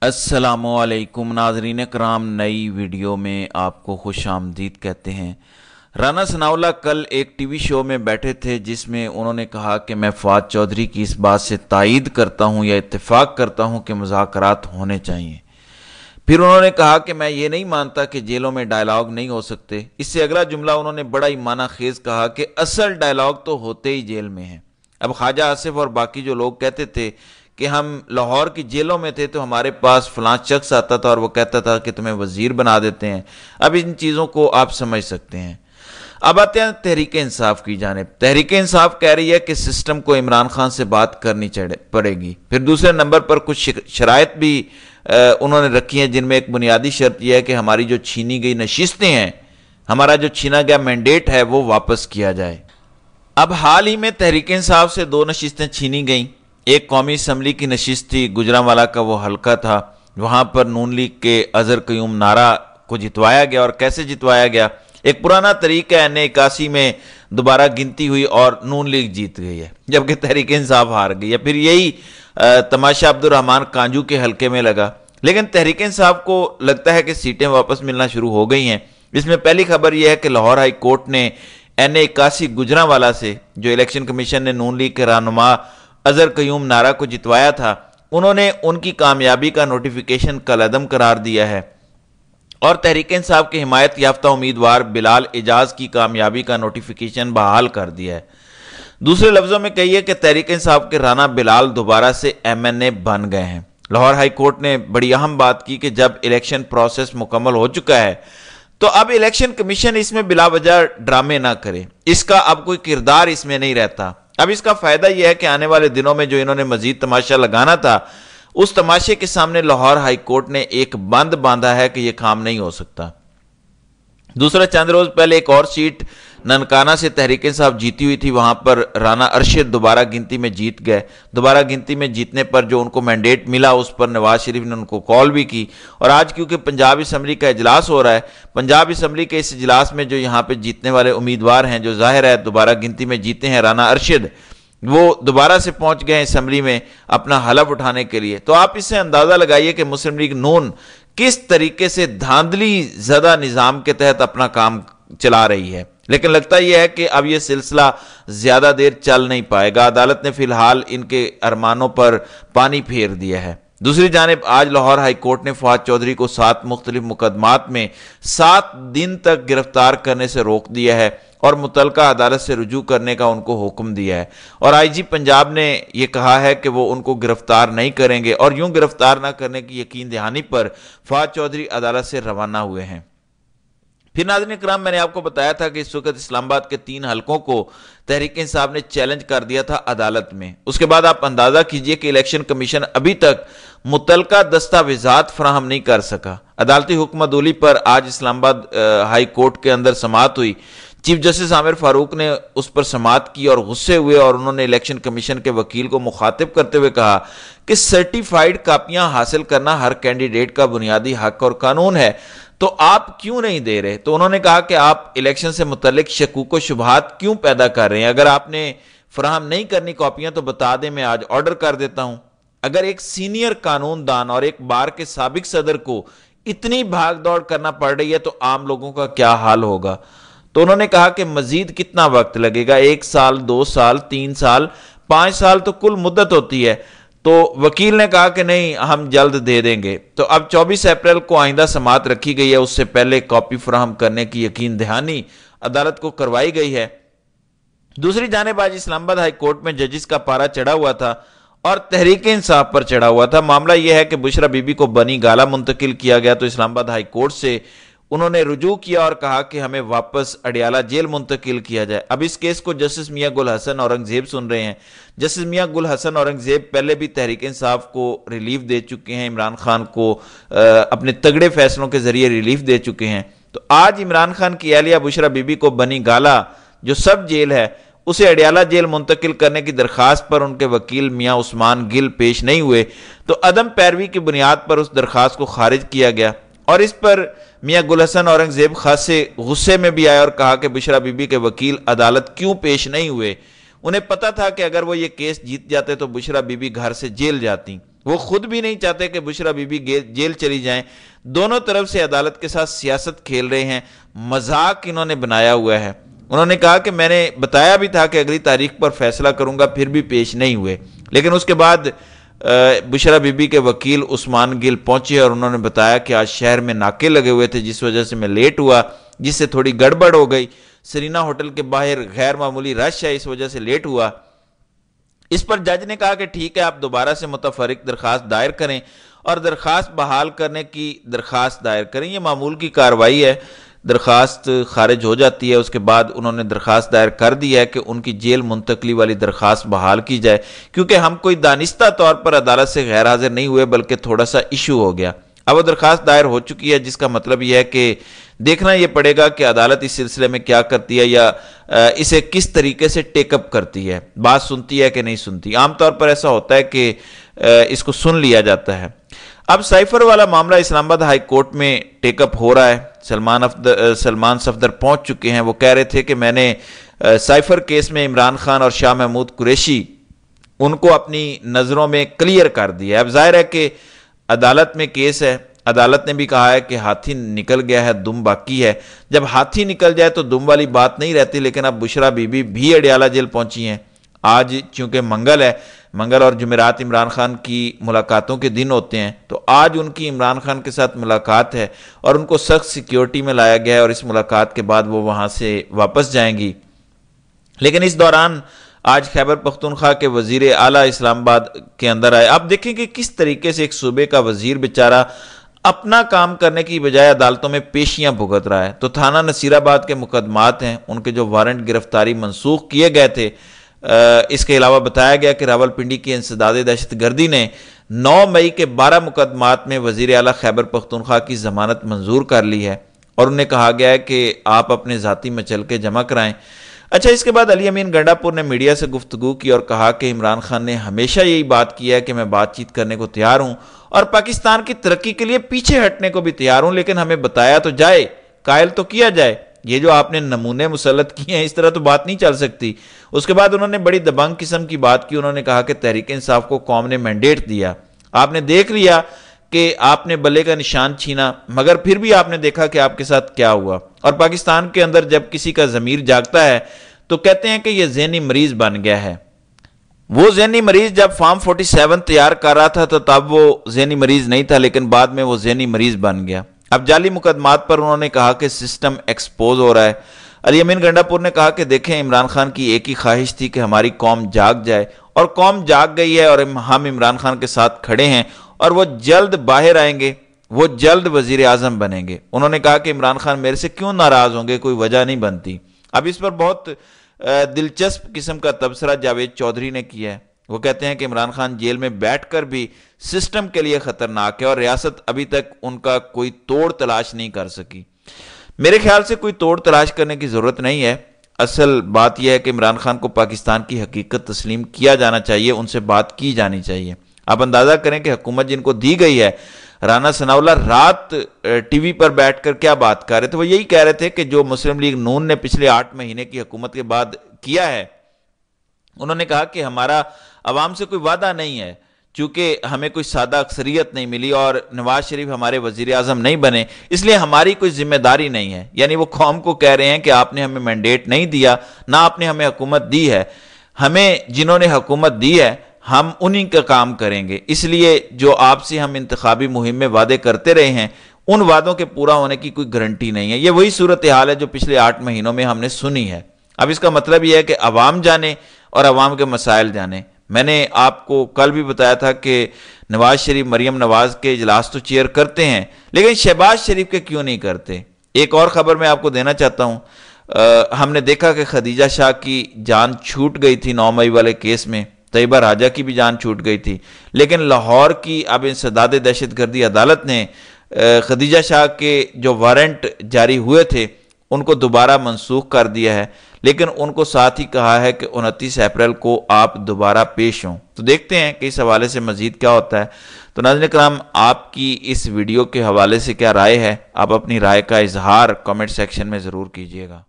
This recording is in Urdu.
السلام علیکم ناظرین کرام، نئی ویڈیو میں آپ کو خوش آمدید کہتے ہیں۔ رانا ثناء اللہ کل ایک ٹی وی شو میں بیٹھے تھے جس میں انہوں نے کہا کہ میں فواد چودھری کی اس بات سے تائید کرتا ہوں یا اتفاق کرتا ہوں کہ مذاکرات ہونے چاہیے۔ پھر انہوں نے کہا کہ میں یہ نہیں مانتا کہ جیلوں میں ڈائیلاگ نہیں ہو سکتے۔ اس سے اگلا جملہ انہوں نے بڑا ہی معنی خیز کہا کہ اصل ڈائیلاگ تو ہوتے ہی جیل میں ہیں۔ اب خواجہ آصف اور باقی جو لوگ کہتے تھے کہ ہم لاہور کی جیلوں میں تھے تو ہمارے پاس فلاں شخص آتا تھا اور وہ کہتا تھا کہ تمہیں وزیر بنا دیتے ہیں، اب ان چیزوں کو آپ سمجھ سکتے ہیں۔ اب آتے ہیں تحریک انصاف کی جانب۔ تحریک انصاف کہہ رہی ہے کہ سسٹم کو عمران خان سے بات کرنی پڑے گی۔ پھر دوسرے نمبر پر کچھ شرائط بھی انہوں نے رکھی ہیں، جن میں ایک بنیادی شرط یہ ہے کہ ہماری جو چھینی گئی نشستیں ہیں، ہمارا جو چھینا گیا مینڈیٹ ہے وہ واپس کیا جائے۔ اب حال ہی میں تحریک انصاف سے 2 نشستیں چھینی گئیں۔ ایک قومی اسمبلی کی نشست تھی، گجرانوالہ کا وہ حلقہ تھا، وہاں پر نون لیگ کے اظہر قیوم نعرہ کو جتوایا گیا۔ اور کیسے جتوایا گیا؟ ایک پرانا طریقہ ہے، N81 میں دوبارہ گنتی ہوئی اور نون لیگ جیت گئی ہے جبکہ تحریک انصاف ہار گئی ہے۔ پھر یہی تماشا عبدالرحمان کانجو کے حلقے میں لگا، لیکن تحریک انصاف کو لگتا ہے کہ سیٹیں واپس ملنا شروع ہو گئی ہیں۔ اس میں پہلی خبر یہ ہے کہ لاہور ہائی کورٹ نے N81 گجرانوالہ سے، جو الیکشن کمیشن نے نون لیگ کے رہنما اظہر قیوم نعرہ کو جتوایا تھا، انہوں نے ان کی کامیابی کا نوٹیفیکیشن کالعدم قرار دیا ہے اور تحریک انصاف کے حمایت یافتہ امیدوار بلال اعجاز کی کامیابی کا نوٹیفیکیشن بحال کر دیا ہے۔ دوسرے لفظوں میں کہیے کہ تحریک انصاف کے رانا بلال دوبارہ سے MNA بن گئے ہیں۔ لاہور ہائی کورٹ نے بڑی اہم بات کی کہ جب الیکشن پروسیس مکمل ہو چکا ہے تو اب الیکشن کمیشن اس میں بلا وجہ ڈرامے نہ کرے، اس کا اب کوئی کردار اس میں نہیں رہتا۔ اب اس کا فائدہ یہ ہے کہ آنے والے دنوں میں جو انہوں نے مزید تماشا لگانا تھا، اس تماشے کے سامنے لاہور ہائی کورٹ نے ایک بند باندھا ہے کہ یہ کام نہیں ہو سکتا۔ دوسرا، چند روز پہلے ایک اور سیٹ ننکانہ سے تحریک انصاف جیتی ہوئی تھی، وہاں پر رانا ارشد دوبارہ گنتی میں جیت گئے۔ دوبارہ گنتی میں جیتنے پر جو ان کو مینڈیٹ ملا، اس پر نواز شریف نے ان کو کال بھی کی۔ اور آج کیونکہ پنجاب اسمبلی کا اجلاس ہو رہا ہے، پنجاب اسمبلی کے اس اجلاس میں جو یہاں پہ جیتنے والے امیدوار ہیں، جو ظاہر ہے دوبارہ گنتی میں جیتے ہیں رانا ارشد، وہ دوبارہ سے پہنچ گئے اسمبلی میں اپنا حلف اٹھانے کے لیے۔ تو آپ اس سے اندازہ لگائیے کہ مسلم لیگ نون کس طریقے سے دھاندلی زدہ نظام کے تحت اپنا کام چلا رہی ہے۔ لیکن لگتا یہ ہے کہ اب یہ سلسلہ زیادہ دیر چل نہیں پائے گا۔ عدالت نے فی الحال ان کے ارمانوں پر پانی پھیر دیا ہے۔ دوسری جانب آج لاہور ہائی کورٹ نے فواد چودھری کو 7 مختلف مقدمات میں 7 دن تک گرفتار کرنے سے روک دیا ہے اور متعلقہ عدالت سے رجوع کرنے کا ان کو حکم دیا ہے۔ اور IG پنجاب نے یہ کہا ہے کہ وہ ان کو گرفتار نہیں کریں گے، اور یوں گرفتار نہ کرنے کی یقین دہانی پر فواد چودھری عدالت سے روانہ ہوئے ہیں۔ پھر ناظرین کرام، میں نے آپ کو بتایا تھا کہ اس وقت اسلام آباد کے 3 حلقوں کو تحریک انصاف نے چیلنج کر دیا تھا عدالت میں۔ اس کے بعد آپ اندازہ کیجئے کہ الیکشن کمیشن ابھی تک متعلقہ دستاویزات فراہم نہیں کر سکا۔ عدالتی حکم عدولی پر آج اسلام آباد ہائی کورٹ کے اندر سماعت ہوئی۔ چیف جسٹس عامر فاروق نے اس پر سماعت کی اور غصے ہوئے، اور انہوں نے الیکشن کمیشن کے وکیل کو مخاطب کرتے ہوئے کہا کہ سرٹیفائیڈ کاپیاں حاصل کرنا ہر کینڈیڈیٹ کا بنیادی حق اور قانون ہے، تو آپ کیوں نہیں دے رہے؟ تو انہوں نے کہا کہ آپ الیکشن سے متعلق شکوک و شبہات کیوں پیدا کر رہے ہیں؟ اگر آپ نے فراہم نہیں کرنی کاپیاں تو بتا دیں، میں آج آرڈر کر دیتا ہوں۔ اگر ایک سینئر قانون دان اور ایک بار کے سابق صدر کو اتنی بھاگ دوڑ کرنا پڑ رہی ہے تو عام لوگوں کا کیا حال ہوگا؟ تو انہوں نے کہا کہ مزید کتنا وقت لگے گا؟ 1 سال، 2 سال، 3 سال، 5 سال تو کل مدت ہوتی ہے۔ تو وکیل نے کہا کہ نہیں، ہم جلد دے دیں گے۔ تو اب 24 اپریل کو آئندہ سماعت رکھی گئی ہے، اس سے پہلے کاپی فراہم کرنے کی یقین دہانی عدالت کو کروائی گئی ہے۔ دوسری جانب آج اسلام آباد ہائی کورٹ میں ججز کا پارہ چڑھا ہوا تھا اور تحریک انصاف پر چڑھا ہوا تھا۔ معاملہ یہ ہے کہ بشرا بی بی کو بنی گالہ منتقل کیا گیا، تو اسلام آباد ہائی کورٹ سے انہوں نے رجوع کیا اور کہا کہ ہمیں واپس اڈیالہ جیل منتقل کیا جائے۔ اب اس کیس کو جسٹس میاں گل حسن اورنگزیب سن رہے ہیں۔ جسٹس میاں گل حسن اورنگزیب پہلے بھی تحریک انصاف کو ریلیف دے چکے ہیں، عمران خان کو اپنے تگڑے فیصلوں کے ذریعے ریلیف دے چکے ہیں۔ تو آج عمران خان کی اہلیہ بشرا بی بی کو بنی گالہ جو سب جیل ہے اسے اڈیالہ جیل منتقل کرنے کی درخواست پر ان کے وکیل میاں عثمان گل پیش نہیں ہوئے، تو عدم پیروی کی بنیاد پر اس درخواست کو خارج کیا گیا۔ اور اس پر میاں گل حسن اورنگزیب خاصے غصے میں بھی آئے اور کہا کہ بشرا بی بی کے وکیل عدالت کیوں پیش نہیں ہوئے؟ انہیں پتا تھا کہ اگر وہ یہ کیس جیت جاتے تو بشرا بی بی گھر سے جیل جاتی۔ وہ خود بھی نہیں چاہتے کہ بشرا بی بی جیل چلی جائیں. دونوں طرف سے عدالت کے ساتھ سیاست کھیل رہے ہیں, مذاق انہوں نے بنایا ہوا ہے. انہوں نے کہا کہ میں نے بتایا بھی تھا کہ اگلی تاریخ پر فیصلہ کروں گا, پھر بھی پیش نہیں ہوئے. لیکن اس کے بعد بشرا بی بی کے وکیل عثمان گل پہنچے اور انہوں نے بتایا کہ آج شہر میں ناکے لگے ہوئے تھے, جس وجہ سے میں لیٹ ہوا, جس سے تھوڑی گڑبڑ ہو گئی. سرینا ہوٹل کے باہر غیر معمولی رش ہے, اس وجہ سے لیٹ ہوا. اس پر جج نے کہا کہ ٹھیک ہے, آپ دوبارہ سے متفرق درخواست دائر کریں اور درخواست بحال کرنے کی درخواست دائر کریں. یہ معمول کی کارروائی ہے, درخواست خارج ہو جاتی ہے. اس کے بعد انہوں نے درخواست دائر کر دی ہے کہ ان کی جیل منتقلی والی درخواست بحال کی جائے, کیونکہ ہم کوئی دانستہ طور پر عدالت سے غیر حاضر نہیں ہوئے بلکہ تھوڑا سا ایشو ہو گیا. اب وہ درخواست دائر ہو چکی ہے, جس کا مطلب یہ ہے کہ دیکھنا یہ پڑے گا کہ عدالت اس سلسلے میں کیا کرتی ہے یا اسے کس طریقے سے ٹیک اپ کرتی ہے, بات سنتی ہے کہ نہیں سنتی. عام طور پر ایسا ہوتا ہے کہ اس کو سن لیا جاتا ہے. اب سائفر والا معاملہ اسلام آباد ہائی کورٹ میں ٹیک اپ ہو رہا ہے. سلمان صفدر پہنچ چکے ہیں. وہ کہہ رہے تھے کہ میں نے سائفر کیس میں عمران خان اور شاہ محمود قریشی ان کو اپنی نظروں میں کلیئر کر دیا ہے. اب ظاہر ہے کہ عدالت میں کیس ہے, عدالت نے بھی کہا ہے کہ ہاتھی نکل گیا ہے, دم باقی ہے. جب ہاتھی نکل جائے تو دم والی بات نہیں رہتی. لیکن اب بشرا بی بی بھی اڈیالہ جیل پہنچی ہیں. آج چونکہ منگل ہے, منگل اور جمعرات عمران خان کی ملاقاتوں کے دن ہوتے ہیں, تو آج ان کی عمران خان کے ساتھ ملاقات ہے اور ان کو سخت سیکیورٹی میں لایا گیا ہے, اور اس ملاقات کے بعد وہ وہاں سے واپس جائیں گی. لیکن اس دوران آج خیبر پختونخوا کے وزیر اعلیٰ اسلام آباد کے اندر آئے. آپ دیکھیں کہ کس طریقے سے ایک صوبے کا وزیر بیچارہ اپنا کام کرنے کی بجائے عدالتوں میں پیشیاں بھگت رہا ہے. تو تھانہ نصیر آباد کے مقدمات ہیں, ان کے جو وارنٹ گرفتاری منسوخ کیے گئے تھے. اس کے علاوہ بتایا گیا کہ راولپنڈی کی انسداد دہشت گردی نے 9 مئی کے 12 مقدمات میں وزیر اعلیٰ خیبر پختونخوا کی ضمانت منظور کر لی ہے, اور انہیں کہا گیا ہے کہ آپ اپنے ذاتی مچل کے جمع کرائیں. اچھا, اس کے بعد علی امین گنڈا پور نے میڈیا سے گفتگو کی اور کہا کہ عمران خان نے ہمیشہ یہی بات کی ہے کہ میں بات چیت کرنے کو تیار ہوں اور پاکستان کی ترقی کے لیے پیچھے ہٹنے کو بھی تیار ہوں, لیکن ہمیں بتایا تو جائے, قائل تو کیا جائے. یہ جو آپ نے نمونے مسلط کیے ہیں, اس طرح تو بات نہیں چل سکتی. اس کے بعد انہوں نے بڑی دبنگ قسم کی بات کی. انہوں نے کہا کہ تحریک انصاف کو قوم نے مینڈیٹ دیا, آپ نے دیکھ لیا کہ آپ نے بلے کا نشان چھینا, مگر پھر بھی آپ نے دیکھا کہ آپ کے ساتھ کیا ہوا. اور پاکستان کے اندر جب کسی کا ضمیر جاگتا ہے تو کہتے ہیں کہ یہ ذہنی مریض بن گیا ہے. وہ ذہنی مریض جب فارم 47 تیار کر رہا تھا تو تب وہ ذہنی مریض نہیں تھا, لیکن بعد میں وہ ذہنی مریض بن گیا. اب جعلی مقدمات پر انہوں نے کہا کہ سسٹم ایکسپوز ہو رہا ہے. علی امین گنڈا پور نے کہا کہ دیکھیں, عمران خان کی ایک ہی خواہش تھی کہ ہماری قوم جاگ جائے, اور قوم جاگ گئی ہے, اور ہم عمران خان کے ساتھ کھڑے ہیں, اور وہ جلد باہر آئیں گے, وہ جلد وزیر اعظم بنیں گے. انہوں نے کہا کہ عمران خان میرے سے کیوں ناراض ہوں گے, کوئی وجہ نہیں بنتی. اب اس پر بہت دلچسپ قسم کا تبصرہ جاوید چودھری نے کیا ہے. وہ کہتے ہیں کہ عمران خان جیل میں بیٹھ کر بھی سسٹم کے لیے خطرناک ہے, اور ریاست ابھی تک ان کا کوئی توڑ تلاش نہیں کر سکی. میرے خیال سے کوئی توڑ تلاش کرنے کی ضرورت نہیں ہے. اصل بات یہ ہے کہ عمران خان کو پاکستان کی حقیقت تسلیم کیا جانا چاہیے, ان سے بات کی جانی چاہیے. آپ اندازہ کریں کہ حکومت جن کو دی گئی ہے, رانا ثناءاللہ رات ٹی وی پر بیٹھ کر کیا بات کر رہے تھے. وہ یہی کہہ رہے تھے کہ جو مسلم لیگ نون نے پچھلے 8 مہینے کی حکومت کے بعد کیا ہے, انہوں نے کہا کہ ہمارا عوام سے کوئی وعدہ نہیں ہے, چونکہ ہمیں کوئی سادہ اکثریت نہیں ملی اور نواز شریف ہمارے وزیر اعظم نہیں بنے, اس لیے ہماری کوئی ذمہ داری نہیں ہے. یعنی وہ قوم کو کہہ رہے ہیں کہ آپ نے ہمیں مینڈیٹ نہیں دیا, نہ آپ نے ہمیں حکومت دی ہے, ہمیں جنہوں نے حکومت دی ہے ہم انہی کا کام کریں گے. اس لیے جو آپ سے ہم انتخابی مہم میں وعدے کرتے رہے ہیں, ان وعدوں کے پورا ہونے کی کوئی گارنٹی نہیں ہے. یہ وہی صورتحال ہے جو پچھلے 8 مہینوں میں ہم نے سنی ہے. اب اس کا مطلب یہ ہے کہ عوام جانے اور عوام کے مسائل جانے. میں نے آپ کو کل بھی بتایا تھا کہ نواز شریف مریم نواز کے اجلاس تو چیئر کرتے ہیں, لیکن شہباز شریف کے کیوں نہیں کرتے. ایک اور خبر میں آپ کو دینا چاہتا ہوں. ہم نے دیکھا کہ خدیجہ شاہ کی جان چھوٹ گئی تھی 9 مئی والے کیس میں, طیبہ راجہ کی بھی جان چھوٹ گئی تھی, لیکن لاہور کی اب انسداد دہشت گردی عدالت نے خدیجہ شاہ کے جو وارنٹ جاری ہوئے تھے ان کو دوبارہ منسوخ کر دیا ہے, لیکن ان کو ساتھ ہی کہا ہے کہ 29 اپریل کو آپ دوبارہ پیش ہوں. تو دیکھتے ہیں کہ اس حوالے سے مزید کیا ہوتا ہے. تو ناظرین کرام, آپ کی اس ویڈیو کے حوالے سے کیا رائے ہے, آپ اپنی رائے کا اظہار کمنٹ سیکشن میں ضرور کیجیے گا.